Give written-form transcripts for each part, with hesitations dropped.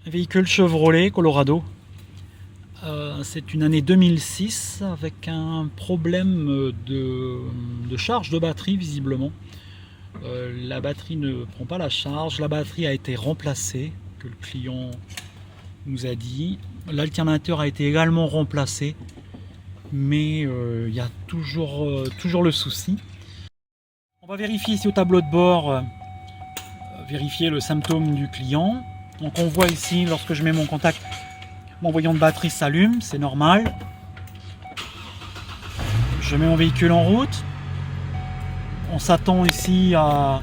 Véhicule Chevrolet Colorado. C'est une année 2006 avec un problème de charge de batterie visiblement. La batterie ne prend pas la charge, la batterie a été remplacée, que le client nous a dit. L'alternateur a été également remplacé, mais il y a toujours le souci. On va vérifier ici au tableau de bord, vérifier le symptôme du client. Donc on voit ici, lorsque je mets mon contact, mon voyant de batterie s'allume, c'est normal. Je mets mon véhicule en route. On s'attend ici à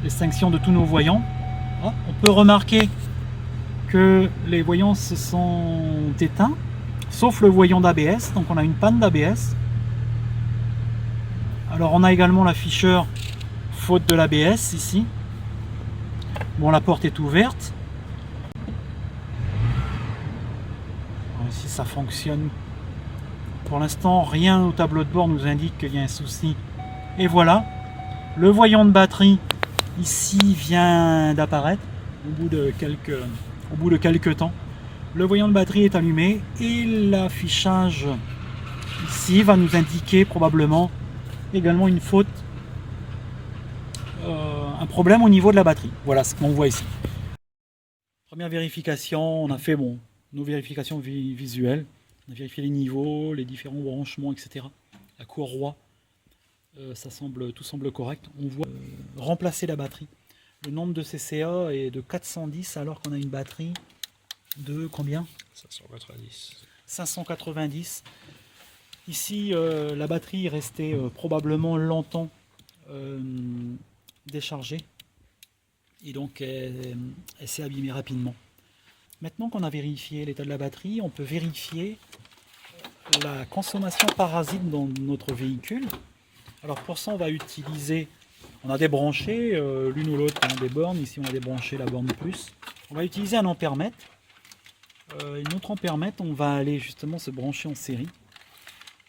l'extinction de tous nos voyants. On peut remarquer que les voyants se sont éteints, sauf le voyant d'ABS, donc on a une panne d'ABS. Alors on a également l'afficheur faute de l'ABS ici. Bon, la porte est ouverte. Alors ici ça fonctionne. Pour l'instant, rien au tableau de bord nous indique qu'il y a un souci. Et voilà, le voyant de batterie ici vient d'apparaître au bout de quelques temps. Le voyant de batterie est allumé et l'affichage ici va nous indiquer probablement également une faute, un problème au niveau de la batterie. Voilà ce qu'on voit ici. Première vérification, on a fait nos vérifications visuelles. On a vérifié les niveaux, les différents branchements, etc. La courroie, tout semble correct. On voit remplacer la batterie. Le nombre de CCA est de 410 alors qu'on a une batterie de combien? 590. Ici, la batterie est restée probablement longtemps déchargée et donc elle s'est abîmée rapidement. Maintenant qu'on a vérifié l'état de la batterie, on peut vérifier la consommation parasite dans notre véhicule. Alors pour ça, on va utiliser, on a débranché l'une ou l'autre des bornes. Ici, on a débranché la borne plus. On va utiliser un ampèremètre. Une autre ampèremètre, on va aller justement se brancher en série.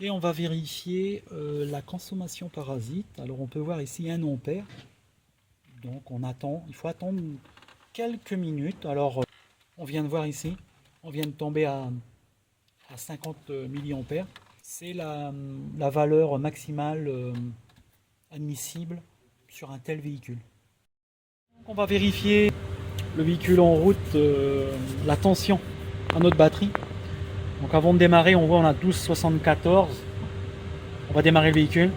Et on va vérifier la consommation parasite. Alors on peut voir ici 1 ampère. Donc on attend, il faut attendre quelques minutes. Alors on vient de voir ici, on vient de tomber à 50 mA. C'est la valeur maximale admissible sur un tel véhicule. Donc on va vérifier le véhicule en route, la tension à notre batterie. Donc avant de démarrer, on voit on a 12,74. On va démarrer le véhicule.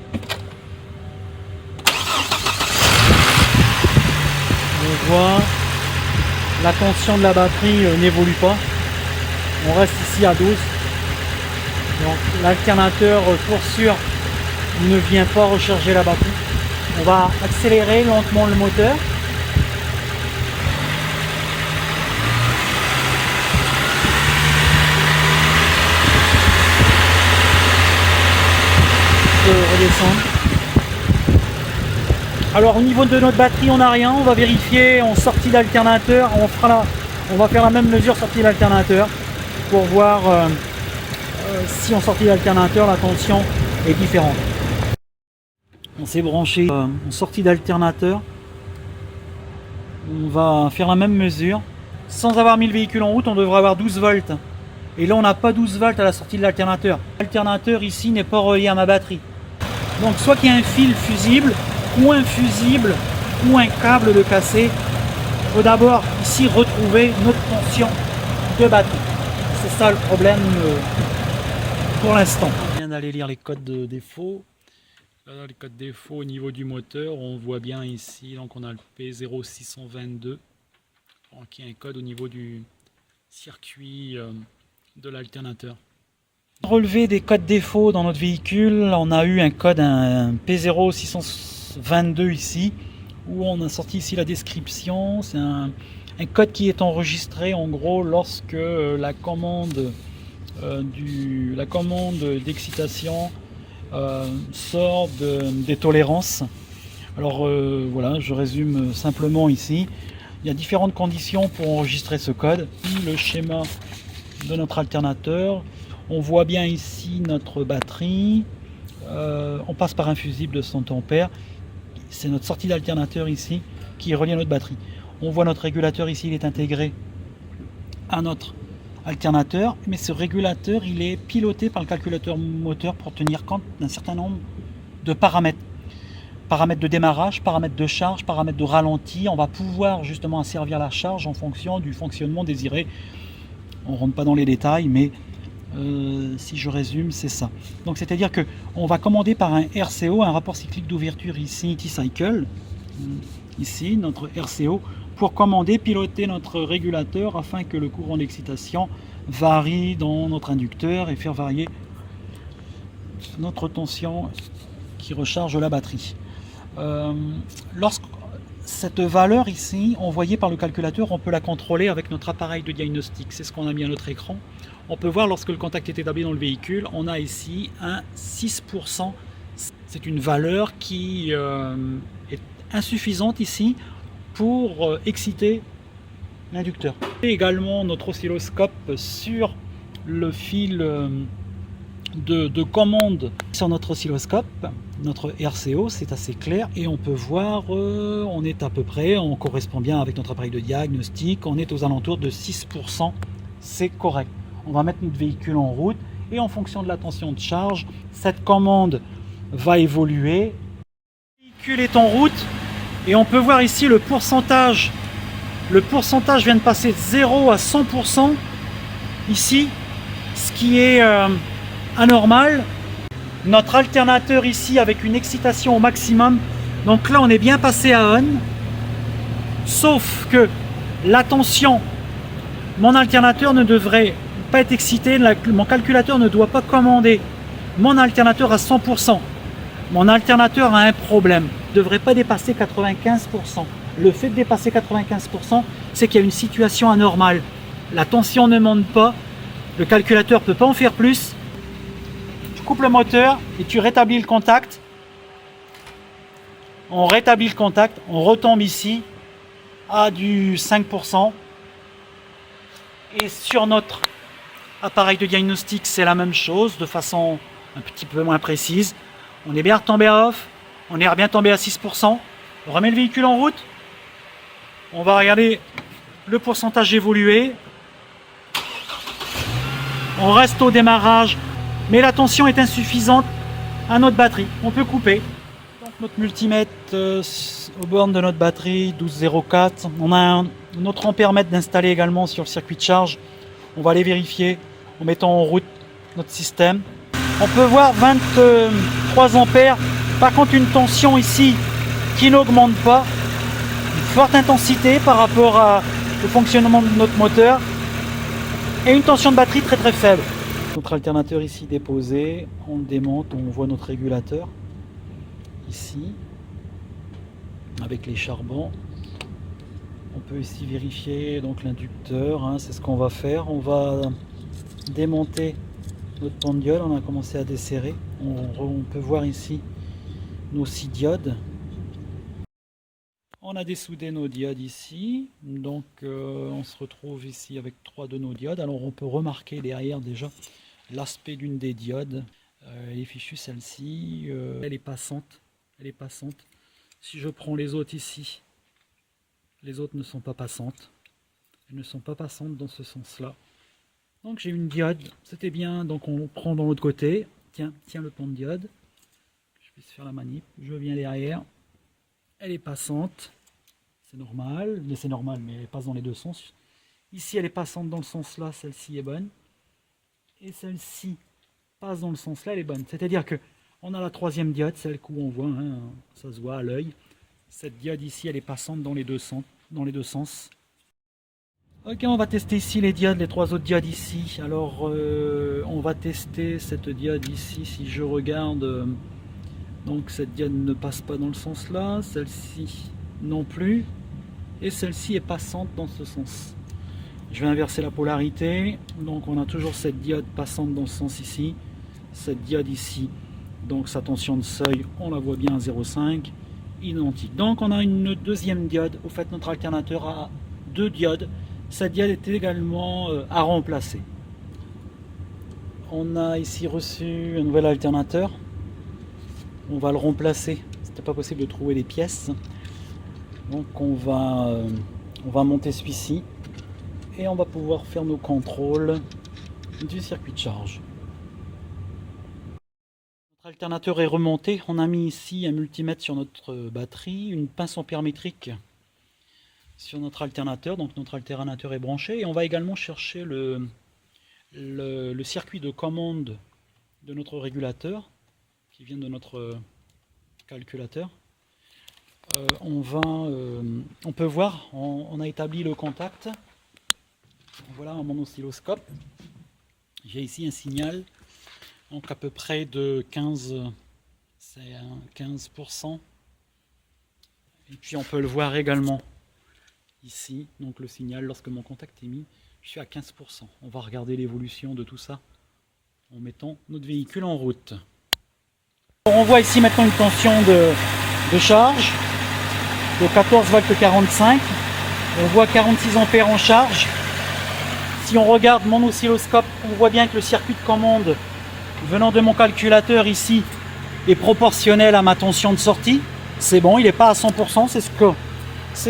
On voit la tension de la batterie n'évolue pas. On reste ici à 12. Donc l'alternateur pour sûr ne vient pas recharger la batterie. On va accélérer lentement le moteur. Redescendre. Alors au niveau de notre batterie on n'a rien, on va vérifier en sortie d'alternateur, on va faire la même mesure sortie d'alternateur pour voir si en sortie d'alternateur la tension est différente. On s'est branché en sortie d'alternateur, on va faire la même mesure. Sans avoir mis le véhicule en route, on devrait avoir 12 volts. Et là on n'a pas 12 volts à la sortie de l'alternateur. L'alternateur ici n'est pas relié à ma batterie. Donc soit qu'il y a un fil fusible, ou un fusible, ou un câble de cassé. Il faut d'abord ici retrouver notre tension de batterie. C'est ça le problème pour l'instant. On vient d'aller lire les codes de défaut. Là, les codes défaut au niveau du moteur, on voit bien ici, donc on a le P0622, qui est un code au niveau du circuit de l'alternateur. Relever des codes défauts dans notre véhicule, on a eu un code, un P0622 ici, où on a sorti ici la description. C'est un code qui est enregistré en gros lorsque la commande d'excitation sort des tolérances. Alors voilà, je résume simplement ici. Il y a différentes conditions pour enregistrer ce code. Le schéma de notre alternateur. On voit bien ici notre batterie. On passe par un fusible de 100 ampères. C'est notre sortie d'alternateur ici qui est reliée à notre batterie. On voit notre régulateur ici, il est intégré à notre alternateur, mais ce régulateur il est piloté par le calculateur moteur pour tenir compte d'un certain nombre de paramètres. Paramètres de démarrage, paramètres de charge, paramètres de ralenti. On va pouvoir justement asservir la charge en fonction du fonctionnement désiré. On ne rentre pas dans les détails, mais si je résume, c'est ça. Donc c'est-à-dire qu'on va commander par un RCO, un rapport cyclique d'ouverture ici, T-Cycle, ici notre RCO, pour commander, piloter notre régulateur afin que le courant d'excitation varie dans notre inducteur et faire varier notre tension qui recharge la batterie. Lorsque cette valeur ici, envoyée par le calculateur, on peut la contrôler avec notre appareil de diagnostic. C'est ce qu'on a mis à notre écran. On peut voir lorsque le contact est établi dans le véhicule, on a ici un 6%. C'est une valeur qui est insuffisante ici pour exciter l'inducteur. Et également notre oscilloscope sur le fil de commande sur notre oscilloscope, notre RCO, c'est assez clair et on peut voir, on est à peu près, on correspond bien avec notre appareil de diagnostic, on est aux alentours de 6%, c'est correct. On va mettre notre véhicule en route et en fonction de la tension de charge, cette commande va évoluer. Le véhicule est en route et on peut voir ici le pourcentage. Le pourcentage vient de passer de 0 à 100% ici, ce qui est anormal. Notre alternateur ici avec une excitation au maximum, donc là on est bien passé à on, sauf que la tension, mon alternateur ne devrait pas être excité, mon calculateur ne doit pas commander mon alternateur à 100%. Mon alternateur a un problème, il ne devrait pas dépasser 95%. Le fait de dépasser 95%, c'est qu'il y a une situation anormale. La tension ne monte pas, le calculateur ne peut pas en faire plus. Tu coupes le moteur et tu rétablis le contact. On rétablit le contact, on retombe ici à du 5%. Et sur notre appareil de diagnostic, c'est la même chose, de façon un petit peu moins précise. On est bien retombé à off, on est bien tombé à 6%. On remet le véhicule en route. On va regarder le pourcentage évoluer. On reste au démarrage, mais la tension est insuffisante à notre batterie. On peut couper. Donc notre multimètre aux bornes de notre batterie 1204. On a notre ampèremètre d'installer également sur le circuit de charge. On va aller vérifier en mettant en route notre système. On peut voir 23 ampères. Par contre, une tension ici qui n'augmente pas. Une forte intensité par rapport au fonctionnement de notre moteur. Et une tension de batterie très très faible. Notre alternateur ici déposé. On le démonte, on voit notre régulateur. Ici. Avec les charbons. On peut ici vérifier donc l'inducteur. Hein, c'est ce qu'on va faire. On va démonter notre pendiole. On a commencé à desserrer. On peut voir ici nos 6 diodes. On a dessoudé nos diodes ici, donc on se retrouve ici avec 3 de nos diodes. Alors on peut remarquer derrière déjà l'aspect d'une des diodes. Elle est fichue celle-ci, elle est passante. Si je prends les autres ici, les autres ne sont pas passantes. Elles ne sont pas passantes dans ce sens-là. Donc j'ai une diode, c'était bien. Donc on prend dans l'autre côté. Tiens le pont de diode. Je vais faire la manip. Je viens derrière. Elle est passante. C'est normal, mais elle passe dans les deux sens. Ici, elle est passante dans le sens là, celle-ci est bonne. Et celle-ci passe dans le sens là, elle est bonne. C'est-à-dire que on a la troisième diode, celle où on voit, hein, ça se voit à l'œil. Cette diode ici, elle est passante dans les deux sens. Ok, on va tester ici les diodes, les 3 autres diodes ici. Alors, on va tester cette diode ici. Si je regarde, donc cette diode ne passe pas dans le sens là, celle-ci non plus. Et celle-ci est passante dans ce sens. Je vais inverser la polarité. Donc on a toujours cette diode passante dans ce sens ici. Cette diode ici, donc sa tension de seuil, on la voit bien à 0,5. Identique. Donc on a une deuxième diode. Au fait, notre alternateur a 2 diodes. Cette diode est également à remplacer. On a ici reçu un nouvel alternateur. On va le remplacer. C'était pas possible de trouver les pièces. Donc on va monter celui-ci et on va pouvoir faire nos contrôles du circuit de charge. Notre alternateur est remonté. On a mis ici un multimètre sur notre batterie, une pince ampère-métrique sur notre alternateur. Donc notre alternateur est branché et on va également chercher le circuit de commande de notre régulateur qui vient de notre calculateur. On peut voir, on a établi le contact. Voilà mon oscilloscope. J'ai ici un signal, donc à peu près de 15%. Et puis on peut le voir également ici, donc le signal lorsque mon contact est mis, je suis à 15%. On va regarder l'évolution de tout ça en mettant notre véhicule en route. On voit ici maintenant une tension de charge de 14,45 V. On voit 46 ampères en charge. Si on regarde mon oscilloscope, on voit bien que le circuit de commande venant de mon calculateur ici est proportionnel à ma tension de sortie. C'est bon, il n'est pas à 100%, c'est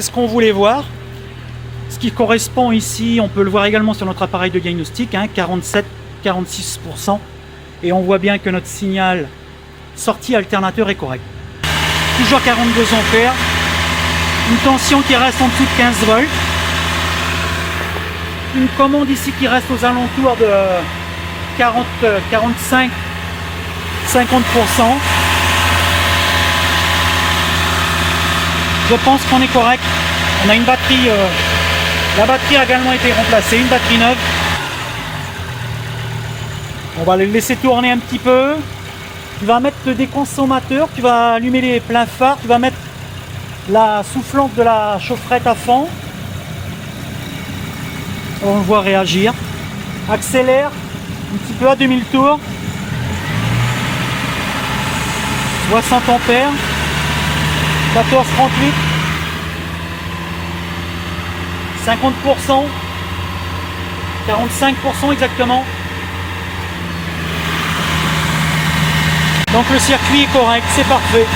ce qu'on voulait voir. Ce qui correspond ici, on peut le voir également sur notre appareil de diagnostic, 47-46%. Et on voit bien que notre signal sortie alternateur est correct. Toujours 42 ampères, une tension qui reste en dessous de 15 volts. Une commande ici qui reste aux alentours de 40, 45, 50%. Je pense qu'on est correct. On a une batterie, la batterie a également été remplacée, une batterie neuve. On va le laisser tourner un petit peu. Tu vas mettre des consommateurs, tu vas allumer les pleins phares, tu vas mettre la soufflante de la chaufferette à fond. On le voit réagir. Accélère un petit peu à 2000 tours. 60 ampères. 14,38. 50%. 45% exactement. Donc le circuit est correct, c'est parfait.